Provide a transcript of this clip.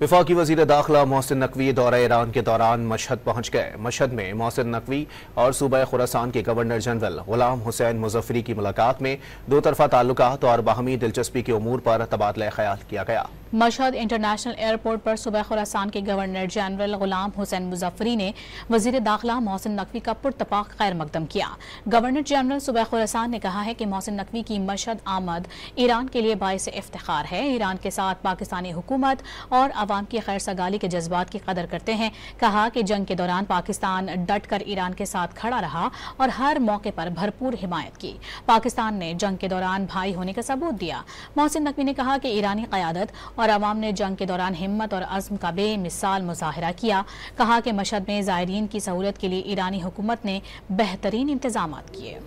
وفاقی وزیر داخلہ محسن نقوی دورہ ایران کے دوران مشہد پہنچ گئے۔ مشہد میں محسن نقوی اور صوبہ خراسان کے گورنر جنرل غلام حسین مظفری کی ملاقات میں دو طرفہ تعلقات اور باہمی دلچسپی کے امور پر تبادلہ خیال کیا گیا۔ مشہد انٹرنیشنل ایئرپورٹ پر صوبہ خراسان کے گورنر جنرل غلام حسین مظفری نے وزیر داخلہ محسن نقوی کا پرتپاک خیر مقدم کیا۔ گورنر جنرل صوبہ خراسان نے کہا ہے کہ محسن نقوی کی مشہد آمد ایران کے لیے باعث افتخار ہے۔ ایران کے ساتھ پاکستانی حکومت اور عوام کی خیر سگالی کے جذبات کی قدر کرتے ہیں۔ کہا کہ جنگ کے دوران پاکستان ڈٹ کر ایران کے ساتھ کھڑا رہا اور ہر موقع پر بھرپور حمایت کی۔ پاکستان نے جنگ کے دوران بھائی ہونے کا ثبوت دیا۔ محسن نقوی نے کہا کہ ایرانی قیادت اور عوام نے جنگ کے دوران ہمت اور عزم کا بے مثال مظاہرہ کیا۔ کہا کہ مشہد میں زائرین کی سہولت کے لیے ایرانی حکومت نے بہترین انتظامات کیے۔